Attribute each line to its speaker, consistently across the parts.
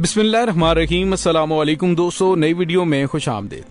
Speaker 1: बिस्मिल्लाहिर्रहमानिर्रहीम। अस्सलाम वालेकुम दोस्तों, नई वीडियो में खुश आमदीद।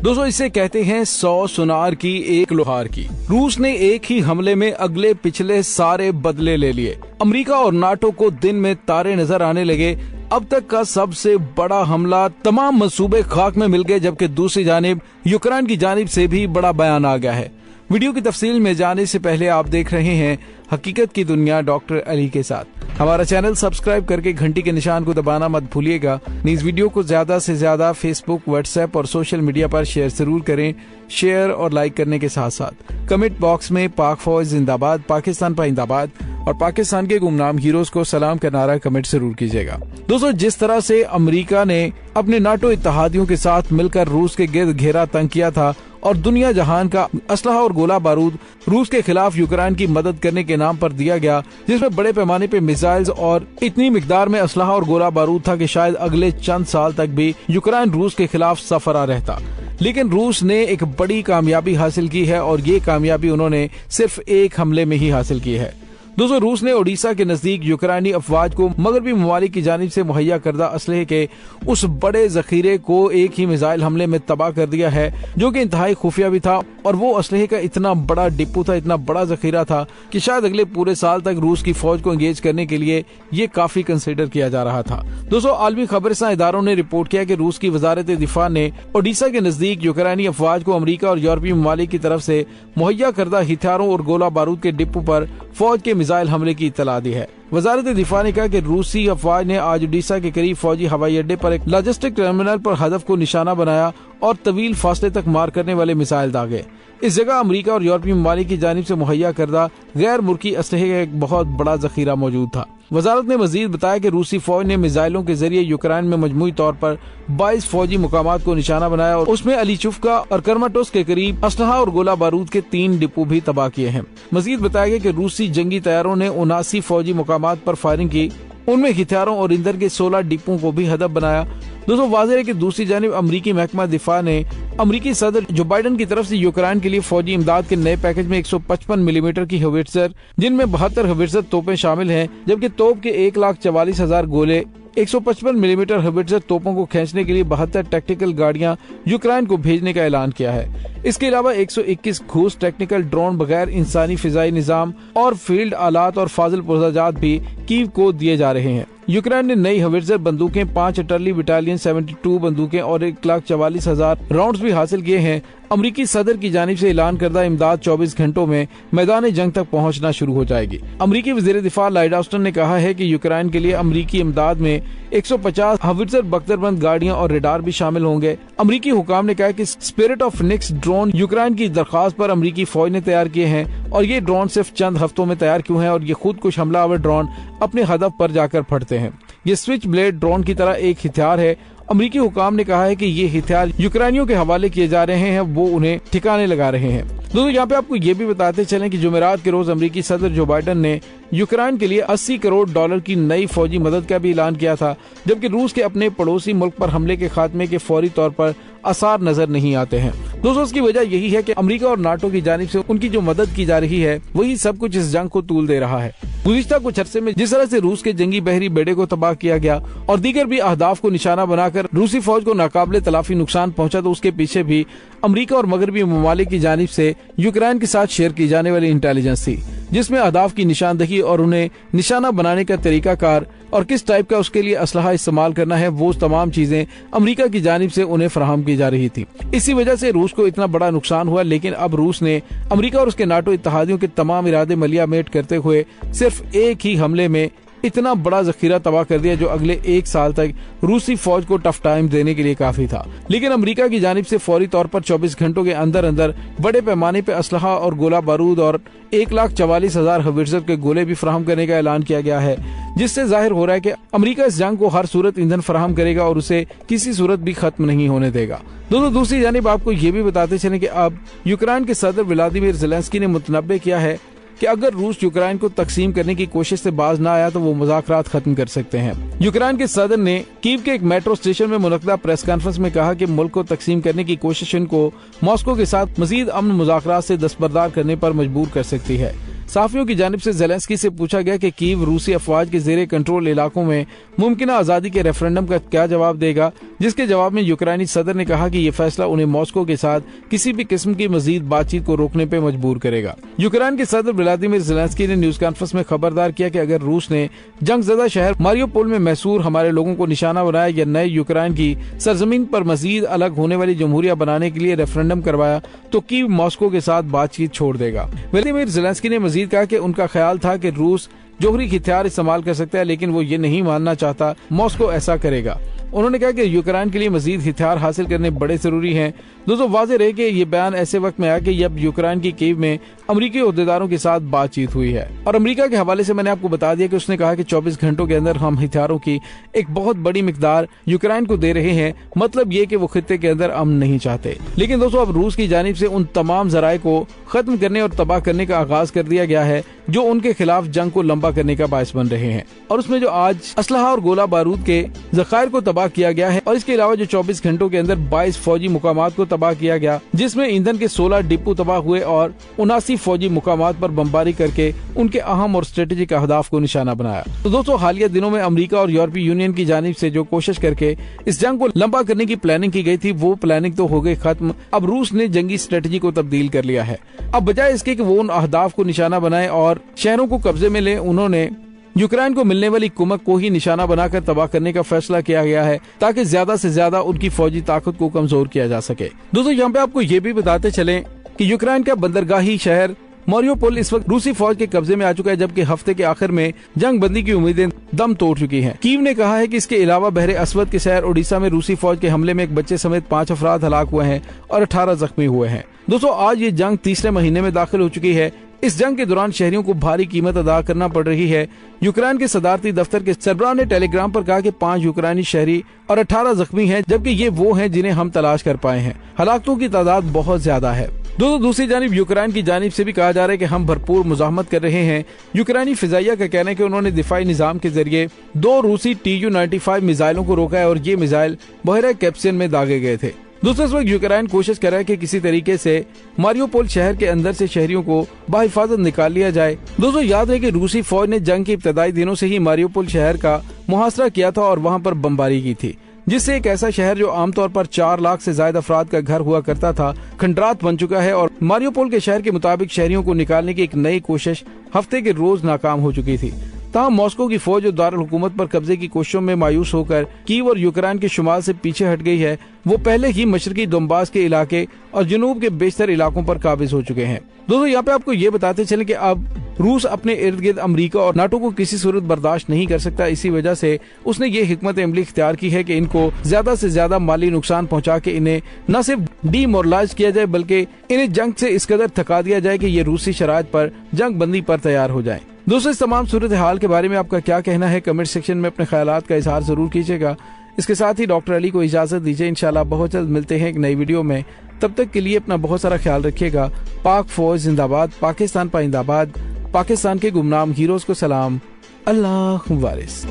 Speaker 1: दोस्तों, इसे कहते हैं 100 सुनार की एक लोहार की। रूस ने एक ही हमले में अगले पिछले सारे बदले ले लिए। अमेरिका और नाटो को दिन में तारे नजर आने लगे। अब तक का सबसे बड़ा हमला, तमाम मंसूबे खाक में मिल गए, जबकि दूसरी जानिब यूक्रेन की जानिब से भी बड़ा बयान आ गया है। वीडियो की तफसील में जाने से पहले आप देख रहे हैं हकीकत की दुनिया डॉक्टर अली के साथ। हमारा चैनल सब्सक्राइब करके घंटी के निशान को दबाना मत भूलिएगा। इस वीडियो को ज्यादा से ज्यादा फेसबुक, व्हाट्सएप और सोशल मीडिया पर शेयर जरूर करें। शेयर और लाइक करने के साथ साथ कमेंट बॉक्स में पाक फौज जिंदाबाद, पाकिस्तान पाइंदाबाद और पाकिस्तान के गुमनाम हीरोज को सलाम का नारा कमेंट जरूर कीजिएगा। दोस्तों, जिस तरह से अमेरिका ने अपने नाटो इत्तेहादियों के साथ मिलकर रूस के गिर्द घेरा तंग किया था और दुनिया जहान का असलहा और गोला बारूद रूस के खिलाफ यूक्रेन की मदद करने के नाम पर दिया गया, जिसमें बड़े पैमाने पे मिसाइल्स और इतनी मिकदार में असलहा और गोला बारूद था कि शायद अगले चंद साल तक भी यूक्रेन रूस के खिलाफ सफरा रहता। लेकिन रूस ने एक बड़ी कामयाबी हासिल की है और ये कामयाबी उन्होंने सिर्फ एक हमले में ही हासिल की है। दोस्तों, रूस ने ओडिशा के नजदीक यूक्रेनी अफवाज को मगरबी ममालिक की जानिब से मुहैया करदा असलहे के उस बड़े जखीरे को एक ही मिसाइल हमले में तबाह कर दिया है, जो कि इंतहाई खुफिया भी था। और वो असलहे का इतना बड़ा डिपो था, इतना बड़ा जखीरा था कि शायद अगले पूरे साल तक रूस की फौज को एंगेज करने के लिए ये काफी कंसिडर किया जा रहा था। दोस्तों, आलमी खबरसां इदारों ने रिपोर्ट किया कि रूस की वजारत दिफा ने ओडिशा के नजदीक यूक्रेनी अफवाज को अमरीका और यूरोपीय ममालिक की तरफ से मुहैया करदा हथियारों और गोला बारूद के डिपो पर फौज के मिसाइल हमले की इत्तला दी है। वजारत दिफा ने कहा कि रूसी अफवाज ने आज ओडिशा के करीब फौजी हवाई अड्डे पर एक लॉजिस्टिक टर्मिनल पर हदफ को निशाना बनाया और तवील फासले तक मार करने वाले मिसाइल दागे। इस जगह अमेरिका और यूरोपीय ममालिक की जानिब से मुहैया करदा गैर मुल्की असलहे का एक बहुत बड़ा जखीरा मौजूद था। वजारत ने मजीद बताया कि रूसी फौज ने मिसाइलों के जरिए यूक्रेन में मजमूई तौर पर 22 फौजी मुकामात को निशाना बनाया और उसमें अलीचुफ्का और कर्माटोस के करीब असलहा और गोला बारूद के 3 डिपो भी तबाह किए हैं। मजीद बताया गया कि रूसी जंगी तैयारों ने 79 फौजी मुकामात पर फायरिंग की, उनमें हथियारों और ईंधन के 16 डिपों को भी हदफ बनाया। दोस्तों, वाज़ेह है कि दूसरी जानिब अमरीकी महकमा दिफा ने अमरीकी सदर जो बाइडन की तरफ से यूक्रेन के लिए फौजी इमदाद के नए पैकेज में 155 मिलीमीटर की होवित्जर, जिनमें 72 होवित्जर तोपें शामिल हैं, जबकि तोप के 1,44,000 गोले, 155 मिलीमीटर होवित्जर तोपों को खींचने के लिए 72 टेक्निकल गाड़ियां यूक्रेन को भेजने का ऐलान किया है। इसके अलावा 121 घूस टेक्निकल ड्रोन, बगैर इंसानी फिजाई निजाम और फील्ड आलात और फाजिल पुर्जाजात भी कीव को दिए जा रहे हैं। यूक्रेन ने नई होवित्जर बंदूकें, 5 अटर्ली बटालियन 72 बंदूकें और 1,44,000 राउंड्स भी हासिल किए हैं। अमरीकी सदर की जानिब से ऐलान करदा इमदाद 24 घंटों में मैदान जंग तक पहुंचना शुरू हो जाएगी। अमरीकी वज़ीर दिफा लॉयड ऑस्टिन ने कहा है कि यूक्रेन के लिए अमरीकी इमदाद में 150 होवित्जर बख्तरबंद गाड़ियां और रडार भी शामिल होंगे। अमरीकी हुकाम ने कहा कि spirit of Nix drone Ukraine की दरख्वास्त पर अमरीकी फौज ने तैयार किए हैं और ये ड्रोन सिर्फ चंद हफ्तों में तैयार क्यों हैं और ये खुद कुछ हमलावर ड्रोन अपने हदफ पर जाकर फटते हैं। ये स्विच ब्लेड ड्रोन की तरह एक हथियार है। अमरीकी हुकाम ने कहा है कि ये हथियार यूक्रेनियों के हवाले किए जा रहे हैं, वो उन्हें ठिकाने लगा रहे हैं। दोस्तों, यहाँ पे आपको ये भी बताते चलें कि जुमेरात के रोज अमरीकी सदर जो बाइडन ने यूक्रेन के लिए $80 करोड़ की नई फौजी मदद का भी ऐलान किया था, जबकि रूस के अपने पड़ोसी मुल्क पर हमले के खात्मे के फौरी तौर पर आसार नजर नहीं आते हैं। दोस्तों, इसकी वजह यही है कि अमेरिका और नाटो की जानिब से उनकी जो मदद की जा रही है वही सब कुछ इस जंग को तूल दे रहा है। गुज़िश्ता कुछ अरसे में जिस तरह से रूस के जंगी बहरी बेड़े को तबाह किया गया और दीगर भी अहदाफ को निशाना बनाकर रूसी फौज को नाकाबिले तलाफी नुकसान पहुंचा, तो उसके पीछे भी अमेरिका और मगरबी ममालिक की जानिब से यूक्रेन के साथ शेयर की जाने वाली इंटेलिजेंस थी, जिसमें अहदाफ की निशानदही और उन्हें निशाना बनाने का तरीकाकार और किस टाइप का उसके लिए असलहा इस्तेमाल करना है, वो तमाम चीजें अमेरिका की जानिब से उन्हें फराहम की जा रही थी। इसी वजह से रूस को इतना बड़ा नुकसान हुआ। लेकिन अब रूस ने अमेरिका और उसके नाटो इत्तेहादियों के तमाम इरादे मलियामेट करते हुए सिर्फ एक ही हमले में इतना बड़ा जखीरा तबाह कर दिया, जो अगले 1 साल तक रूसी फौज को टफ टाइम देने के लिए काफी था। लेकिन अमेरिका की जानिब से फौरी तौर पर 24 घंटों के अंदर अंदर बड़े पैमाने पे असलहा और गोला बारूद और 1,44,000 होवित्जर के गोले भी फराहम करने का ऐलान किया गया है, जिससे जाहिर हो रहा है कि अमेरिका इस जंग को हर सूरत ईंधन फराहम करेगा और उसे किसी सूरत भी खत्म नहीं होने देगा। दोस्तों, दूसरी जानिब आपको ये भी बताते चलें कि अब यूक्रेन के सदर व्लादिमीर ज़ेलेंस्की ने मुतनब्बे किया है कि अगर रूस यूक्रेन को तकसीम करने की कोशिश से बाज न आया तो वो मुज़ाकरात खत्म कर सकते हैं। यूक्रेन के सदर ने कीव के एक मेट्रो स्टेशन में मुनक्किदा प्रेस कॉन्फ्रेंस में कहा कि मुल्क को तकसीम करने की कोशिश इनको मॉस्को के साथ मजीद अमन मुज़ाकरात से दस्तबरदार करने पर मजबूर कर सकती है। साफियों की जानिब से ज़ेलेंस्की से पूछा गया कि कीव रूसी अफवाज के ज़ेरे कंट्रोल इलाकों में मुमकिन आज़ादी के रेफरेंडम का क्या जवाब देगा, जिसके जवाब में यूक्रेनी सदर ने कहा कि ये फैसला उन्हें मॉस्को के साथ किसी भी किस्म की मजीद बातचीत को रोकने पर मजबूर करेगा। यूक्रेन के सदर व्लादिमीर ज़ेलेंस्की ने न्यूज कॉन्फ्रेंस में खबरदार किया कि अगर रूस ने जंगज़दा शहर मारियोपोल में महसूर हमारे लोगों को निशाना बनाया या नए यूक्रेन की सरजमीन पर मजीद अलग होने वाली जमहूरिया बनाने के लिए रेफरेंडम करवाया तो कीव मॉस्को के साथ बातचीत छोड़ देगा। व्लादिमीर ज़ेलेंस्की ने मजीद कहा कि उनका ख्याल था कि रूस जोहरी हथियार इस्तेमाल कर सकता है, लेकिन वो ये नहीं मानना चाहता मॉस्को ऐसा करेगा। उन्होंने कहा कि यूक्रेन के लिए मजीद हथियार हासिल करने बड़े जरूरी हैं। दोस्तों वाज़ेह रहे कि ये बयान ऐसे वक्त में आया कि जब यूक्रेन की कीव में अमरीकी ओहदेदारों के साथ बातचीत हुई है और अमरीका के हवाले से मैंने आपको बता दिया कि उसने कहा कि 24 घंटों के अंदर हम हथियारों की एक बहुत बड़ी मिकदार यूक्रेन को दे रहे हैं। मतलब ये कि वो खित्ते के अंदर अमन नहीं चाहते। लेकिन दोस्तों अब रूस की जानिब से उन तमाम जराए को खत्म करने और तबाह करने का आगाज कर दिया गया है जो उनके खिलाफ जंग को लंबा करने का बायस बन रहे हैं। और उसमें जो आज असलहा और गोला बारूद के जखायर को तबाह किया गया है और इसके अलावा जो 24 घंटों के अंदर 22 फौजी मुकामात को तबाह किया गया, जिसमें ईंधन के 16 डिपो तबाह हुए और 79 फौजी मुकामात पर बमबारी करके उनके अहम और स्ट्रेटेजिक अहदाफ को निशाना बनाया। तो दोस्तों हालिया दिनों में अमेरिका और यूरोपीय यूनियन की जानिब से जो कोशिश करके इस जंग को लंबा करने की प्लानिंग की गई थी, वो प्लानिंग तो हो गई खत्म। अब रूस ने जंगी स्ट्रेटेजी को तब्दील कर लिया है। अब बजाय इसके कि वो उन अहदाफ को निशाना बनाए और शहरों को कब्जे में ले, उन्होंने यूक्रेन को मिलने वाली कुमक को ही निशाना बनाकर तबाह करने का फैसला किया गया है ताकि ज्यादा से ज्यादा उनकी फौजी ताकत को कमजोर किया जा सके। दोस्तों यहाँ पे आपको ये भी बताते चलें कि यूक्रेन का बंदरगाही शहर मारियोपोल इस वक्त रूसी फौज के कब्जे में आ चुका है, जबकि हफ्ते के आखिर में जंग बंदी की उम्मीदें दम तोड़ चुकी हैं। कीव ने कहा है कि इसके अलावा बहरे अस्वद के शहर ओडिशा में रूसी फौज के हमले में एक बच्चे समेत 5 अफराद हलाक हुए हैं और 18 जख्मी हुए हैं। दोस्तों आज ये जंग तीसरे महीने में दाखिल हो चुकी है। इस जंग के दौरान शहरियों को भारी कीमत अदा करना पड़ रही है। यूक्रेन के सदारती दफ्तर के सरबराह ने टेलीग्राम पर कहा कि 5 यूक्रेनी शहरी और 18 जख्मी हैं, जबकि ये वो हैं जिन्हें हम तलाश कर पाए हैं। हलाकतों की तादाद बहुत ज्यादा है। दोस्तों दूसरी जानिब यूक्रेन की जानिब से भी कहा जा रहा है कि हम भरपूर मुजाहमत कर रहे हैं। यूक्रेनी फिजाइया का कहना है कि उन्होंने दिफाई निजाम के जरिए 2 रूसी Tu-95 मिसाइलों को रोका है और ये मिसाइल बहरा कैस्पियन में दागे गए थे। दूसरे इस वक्त यूक्रेन कोशिश कर रहा है कि किसी तरीके से मारियोपोल शहर के अंदर से शहरियों को बाहिफाजत निकाल लिया जाए। दोस्तों याद है कि रूसी फौज ने जंग के इब्तदाई दिनों से ही मारियोपोल शहर का मुहासरा किया था और वहां पर बमबारी की थी, जिससे एक ऐसा शहर जो आमतौर पर 4 लाख से ज्यादा अफराद का घर हुआ करता था खंडरात बन चुका है। और मारियोपोल के शहर के मुताबिक शहरियों को निकालने की एक नई कोशिश हफ्ते के रोज नाकाम हो चुकी थी। ताहम मॉस्को की फौज और दारुल हुकूमत पर कब्जे की कोशिशों में मायूस होकर कीव और यूक्रेन के शुमाल से पीछे हट गई है। वो पहले ही मशरकी दोनबास के इलाके और जनूब के बेशतर इलाकों पर काबिज हो चुके हैं। दोस्तों यहाँ पे आपको ये बताते चले कि अब रूस अपने इर्द गिर्द अमरीका और नाटो को किसी सूरत बर्दाश्त नहीं कर सकता। इसी वजह से उसने ये हिकमत अमली इख्तियार की है कि इनको ज्यादा से ज्यादा माली नुकसान पहुंचा के इन्हें न सिर्फ डीमोरलाइज किया जाए, बल्कि इन्हें जंग से इस कदर थका दिया जाए कि ये रूसी शराइत पर जंग बंदी पर तैयार हो जाए। दोस्तों इस तमाम सूरत हाल के बारे में आपका क्या कहना है, कमेंट सेक्शन में अपने ख्यालात का इजहार जरूर कीजिएगा। इसके साथ ही डॉक्टर अली को इजाजत दीजिए। इंशाल्लाह बहुत जल्द मिलते हैं एक नई वीडियो में। तब तक के लिए अपना बहुत सारा ख्याल रखिएगा। पाक फौज जिंदाबाद, पाकिस्तान पाइंदाबाद, पाकिस्तान के गुमनाम हीरोज को सलाम। अल्लाह वारिस।